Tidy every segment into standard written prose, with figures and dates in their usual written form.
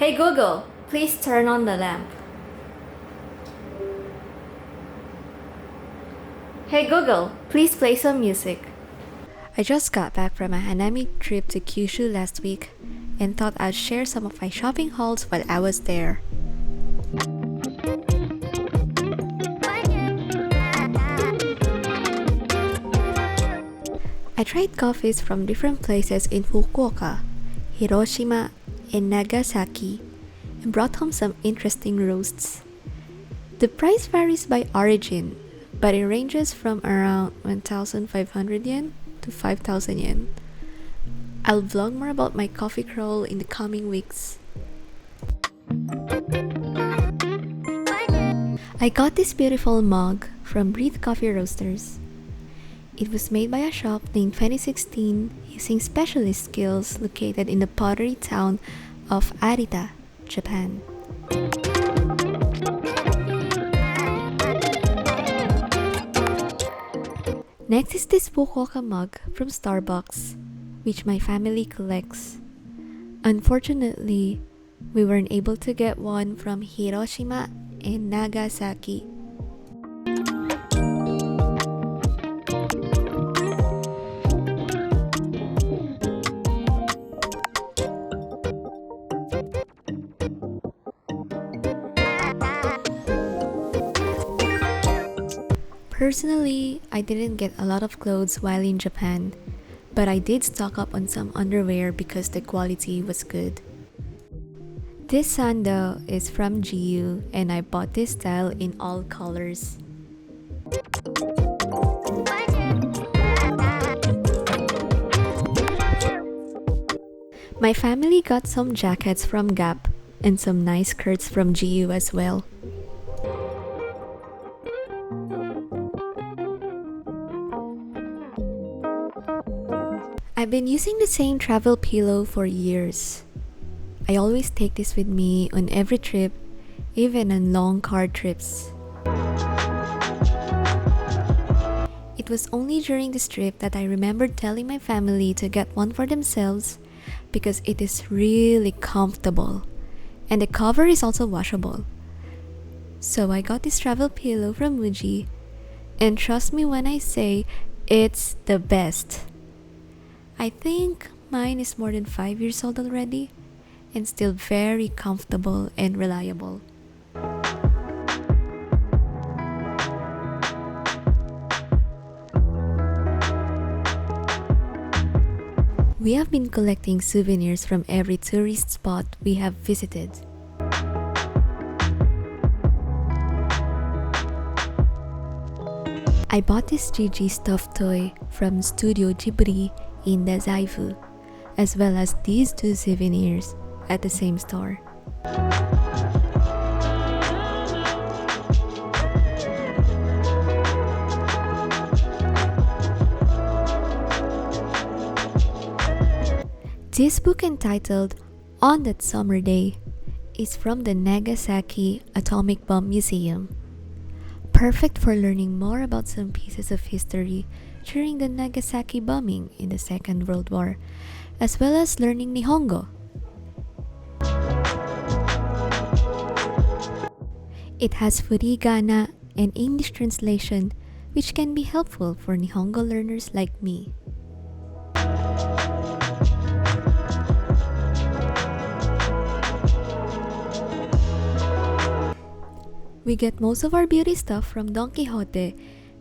Hey Google, please turn on the lamp. Hey Google, please play some music. I just got back from a Hanami trip to Kyushu last week and thought I'd share some of my shopping hauls while I was there. I tried coffees from different places in Fukuoka, Hiroshima, and Nagasaki, and brought home some interesting roasts. The price varies by origin, but it ranges from around 1,500 yen to 5,000 yen. I'll vlog more about my coffee crawl in the coming weeks. I got this beautiful mug from Breathe Coffee Roasters. It was made by a shop named 2016 using specialist skills located in the pottery town of Arita, Japan. Next is this Fukuoka mug from Starbucks, which my family collects. Unfortunately, we weren't able to get one from Hiroshima and Nagasaki. Personally, I didn't get a lot of clothes while in Japan, but I did stock up on some underwear because the quality was good. This sandal is from GU and I bought this style in all colors. My family got some jackets from Gap and some nice skirts from GU as well. I've been using the same travel pillow for years. I always take this with me on every trip, even on long car trips. It was only during this trip that I remembered telling my family to get one for themselves because it is really comfortable and the cover is also washable. So I got this travel pillow from Muji, and trust me when I say it's the best. I think mine is more than 5 years old already and still very comfortable and reliable. We have been collecting souvenirs from every tourist spot we have visited. I bought this Gigi stuffed toy from Studio Ghibli in Dazaifu, as well as these two souvenirs at the same store. This book entitled On That Summer Day is from the Nagasaki Atomic Bomb Museum. Perfect for learning more about some pieces of history during the Nagasaki bombing in the Second World War, as well as learning Nihongo. It has furigana and English translation, which can be helpful for Nihongo learners like me. We get most of our beauty stuff from Don Quixote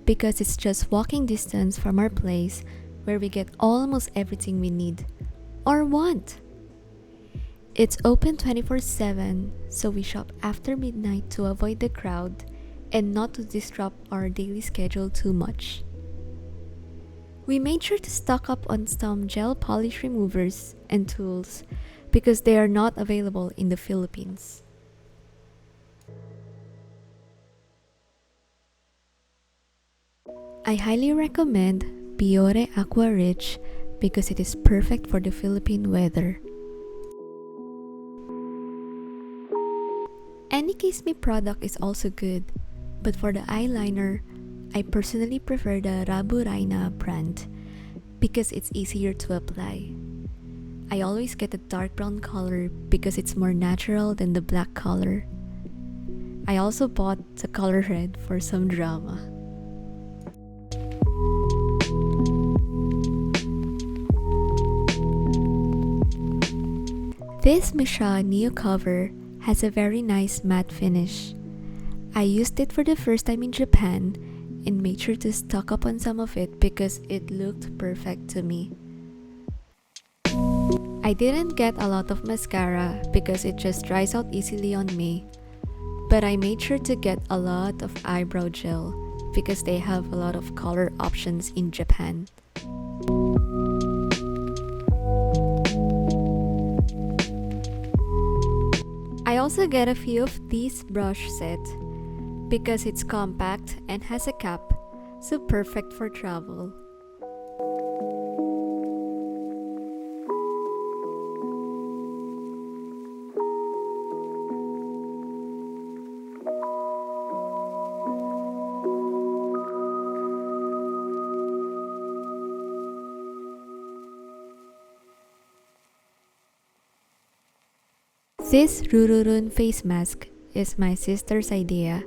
because it's just walking distance from our place where we get almost everything we need or want. It's open 24/7, so we shop after midnight to avoid the crowd and not to disrupt our daily schedule too much. We made sure to stock up on some gel polish removers and tools because they are not available in the Philippines. I highly recommend Biore Aqua Rich because it is perfect for the Philippine weather. Any Kiss Me product is also good, but for the eyeliner, I personally prefer the Rabu Raina brand because it's easier to apply. I always get the dark brown color because it's more natural than the black color. I also bought the color red for some drama. This Misha Neo cover has a very nice matte finish. I used it for the first time in Japan and made sure to stock up on some of it because it looked perfect to me. I didn't get a lot of mascara because it just dries out easily on me, but I made sure to get a lot of eyebrow gel because they have a lot of color options in Japan. I also get a few of these brush sets because it's compact and has a cap, so perfect for travel. This Rururun face mask is my sister's idea.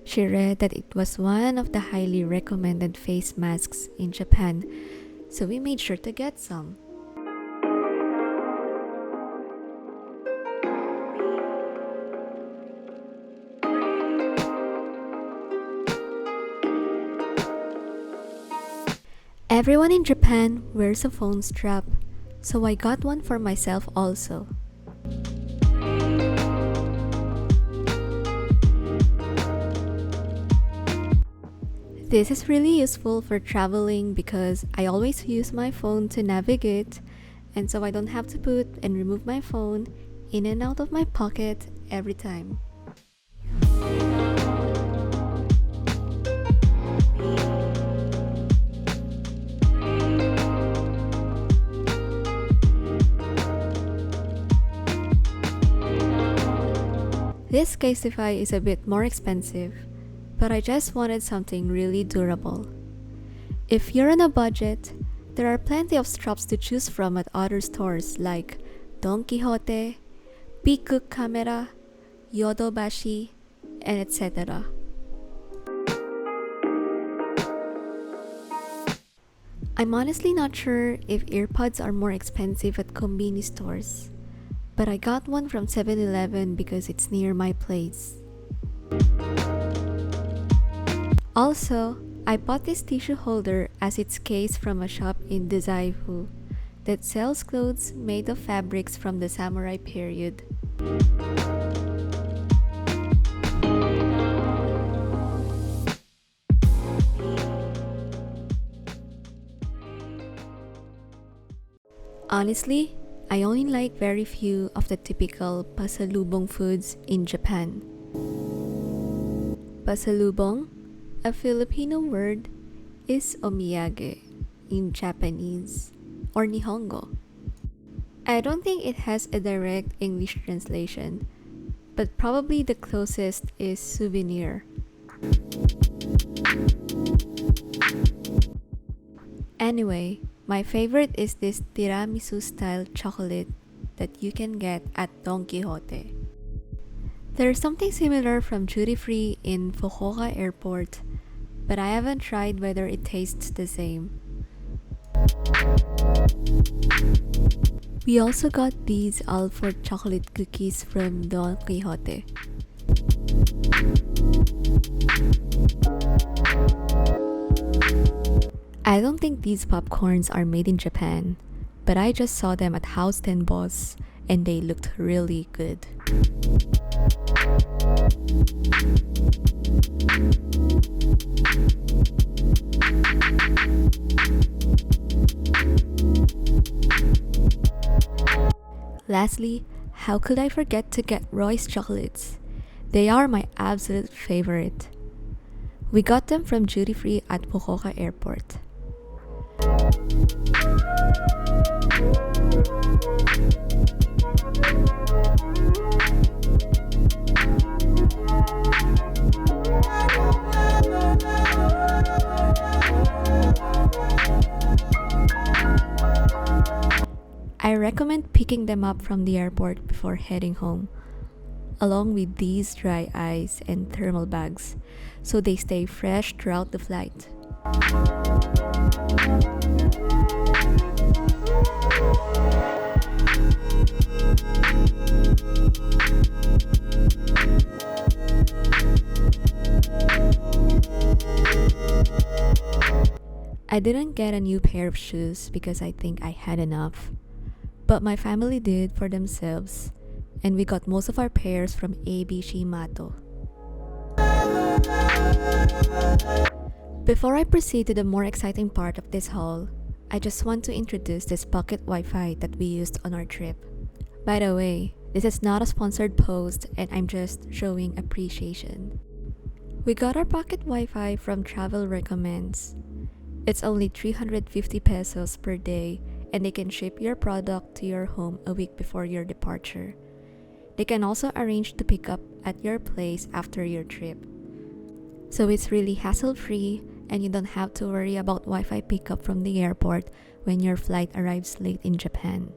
She read that it was one of the highly recommended face masks in Japan, so we made sure to get some. Everyone in Japan wears a phone strap, so I got one for myself also. This is really useful for traveling because I always use my phone to navigate, and so I don't have to put and remove my phone in and out of my pocket every time. This Casetify is a bit more expensive, but I just wanted something really durable. If you're on a budget, there are plenty of straps to choose from at other stores like Don Quixote, Big Camera, Yodobashi, and etc. I'm honestly not sure if earpods are more expensive at convenience stores, but I got one from 7-Eleven because it's near my place. Also, I bought this tissue holder as its case from a shop in Zeiss that sells clothes made of fabrics from the samurai period. Honestly, I only like very few of the typical pasalubong foods in Japan. Pasalubong, a Filipino word, is omiyage in Japanese or Nihongo. I don't think it has a direct English translation, but probably the closest is souvenir. Anyway, my favorite is this tiramisu style chocolate that you can get at Don Quixote. There's something similar from duty free in Fukuoka Airport, but I haven't tried whether it tastes the same. We also got these Alford chocolate cookies from Don Quixote. I don't think these popcorns are made in Japan, but I just saw them at House 10 Boss and they looked really good. Lastly, how could I forget to get Roy's chocolates? They are my absolute favorite. We got them from duty free at Fukuoka Airport. I recommend like picking them up from the airport before heading home, along with these dry ice and thermal bags, so they stay fresh throughout the flight. I didn't get a new pair of shoes because I think I had enough, but my family did for themselves, and we got most of our pairs from AB Shimato. Before I proceed to the more exciting part of this haul, I just want to introduce this pocket Wi-Fi that we used on our trip. By the way, this is not a sponsored post and I'm just showing appreciation. We got our pocket Wi-Fi from Travel Recommends. It's only 350 pesos per day and they can ship your product to your home a week before your departure. They can also arrange to pick up at your place after your trip. So it's really hassle-free and you don't have to worry about Wi-Fi pickup from the airport when your flight arrives late in Japan.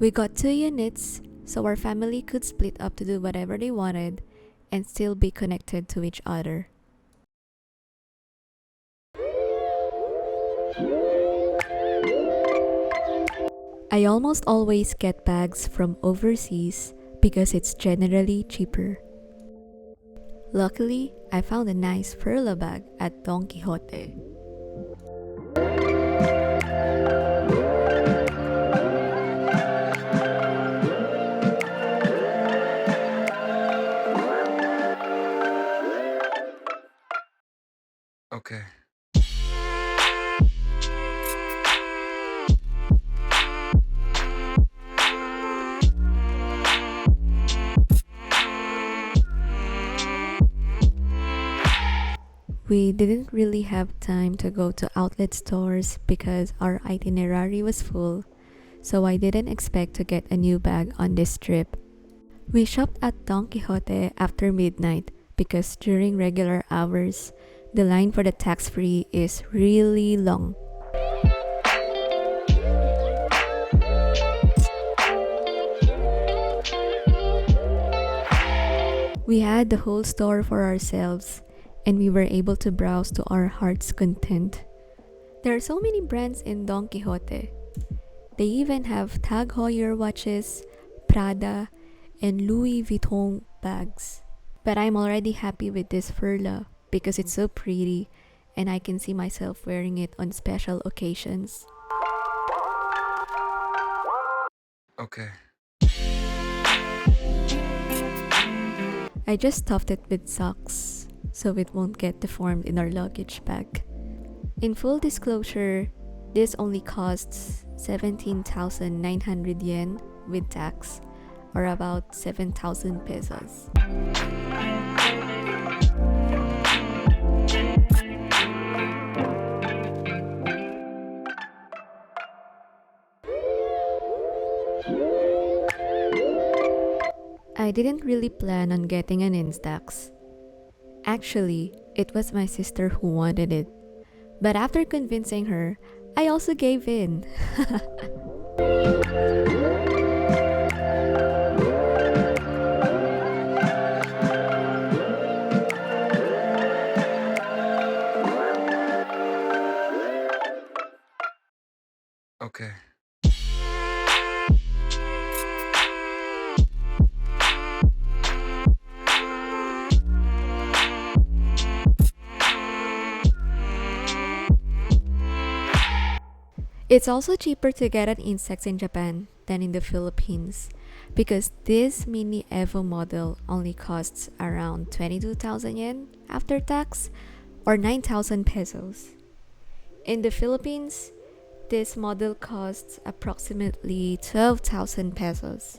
We got 2 units, so our family could split up to do whatever they wanted and still be connected to each other. I almost always get bags from overseas because it's generally cheaper. Luckily, I found a nice Furla bag at Don Quixote. Okay. We didn't really have time to go to outlet stores because our itinerary was full, so I didn't expect to get a new bag on this trip. We shopped at Don Quixote after midnight because during regular hours, the line for the tax-free is really long. We had the whole store for ourselves, and we were able to browse to our heart's content. There are so many brands in Don Quixote. They even have Tag Heuer watches, Prada, and Louis Vuitton bags. But I'm already happy with this Furla because it's so pretty and I can see myself wearing it on special occasions. Okay. I just stuffed it with socks so it won't get deformed in our luggage bag. In full disclosure, this only costs 17,900 yen with tax, or about 7,000 pesos. I didn't really plan on getting an Instax. Actually, it was my sister who wanted it. But after convincing her, I also gave in. Okay. It's also cheaper to get an Instax in Japan than in the Philippines because this mini Evo model only costs around 22,000 yen after tax or 9,000 pesos. In the Philippines, this model costs approximately 12,000 pesos.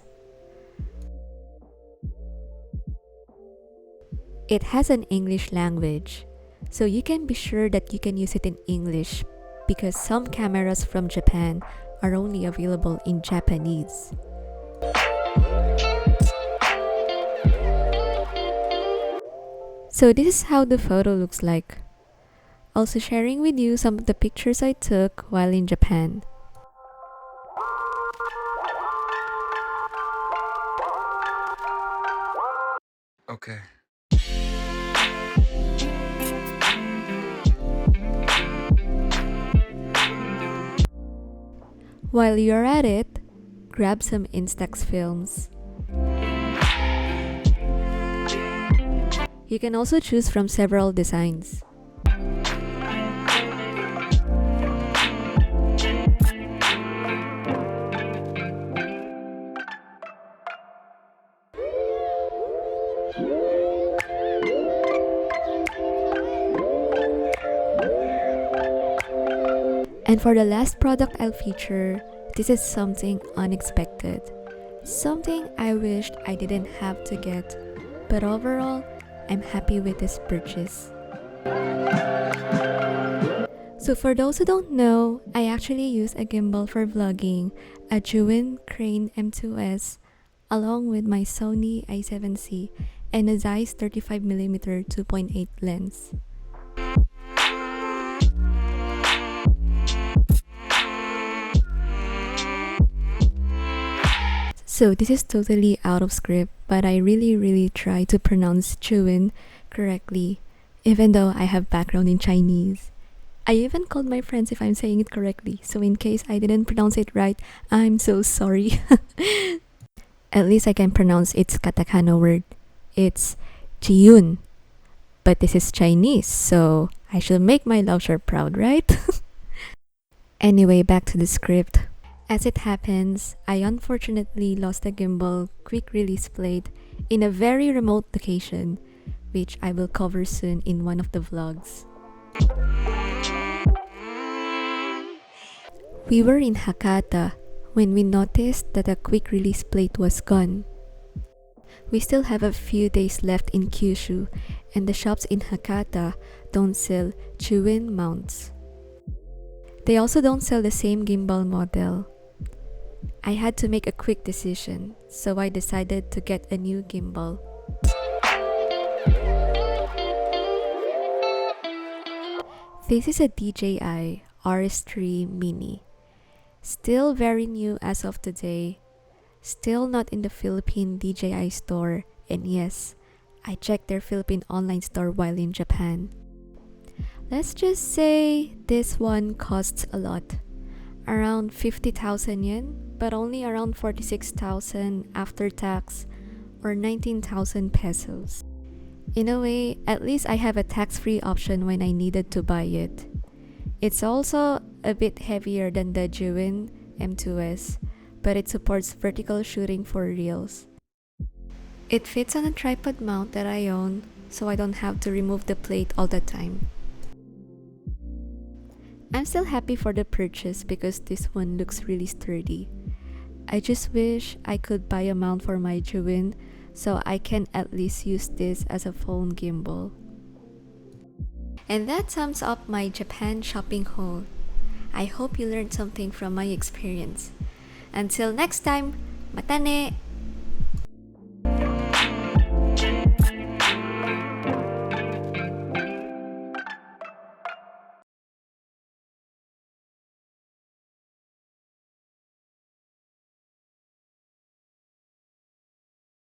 It has an English language, so you can be sure that you can use it in English because some cameras from Japan are only available in Japanese. So this is how the photo looks like. Also sharing with you some of the pictures I took while in Japan. Okay. While you're at it, grab some Instax films. You can also choose from several designs. And for the last product I'll feature, this is something unexpected. Something I wished I didn't have to get, but overall, I'm happy with this purchase. So for those who don't know, I actually use a gimbal for vlogging, a Zhiyun Crane M2S, along with my Sony i7C and a Zeiss 35mm 2.8 lens. So this is totally out of script, but I really try to pronounce Zhiyun correctly, even though I have background in Chinese. I even called my friends if I'm saying it correctly, so in case I didn't pronounce it right, I'm so sorry. At least I can pronounce its katakana word. It's zhiyun. But this is Chinese, so I should make my lauscher proud, right? Anyway, back to the script. As it happens, I unfortunately lost the gimbal quick release plate in a very remote location, which I will cover soon in one of the vlogs. We were in Hakata when we noticed that the quick release plate was gone. We still have a few days left in Kyushu, and the shops in Hakata don't sell zhiyun mounts. They also don't sell the same gimbal model. I had to make a quick decision, so I decided to get a new gimbal. This is a DJI RS3 Mini. Still very new as of today. Still not in the Philippine DJI store, and yes, I checked their Philippine online store while in Japan. Let's just say this one costs a lot. Around 50,000 yen, but only around 46,000 after tax, or 19,000 pesos. In a way, at least I have a tax-free option when I needed to buy it. It's also a bit heavier than the zhiyun M2S, but it supports vertical shooting for reels. It fits on a tripod mount that I own, so I don't have to remove the plate all the time. I'm still happy for the purchase because this one looks really sturdy. I just wish I could buy a mount for my zhiyun so I can at least use this as a phone gimbal. And that sums up my Japan shopping haul. I hope you learned something from my experience. Until next time, mata ne!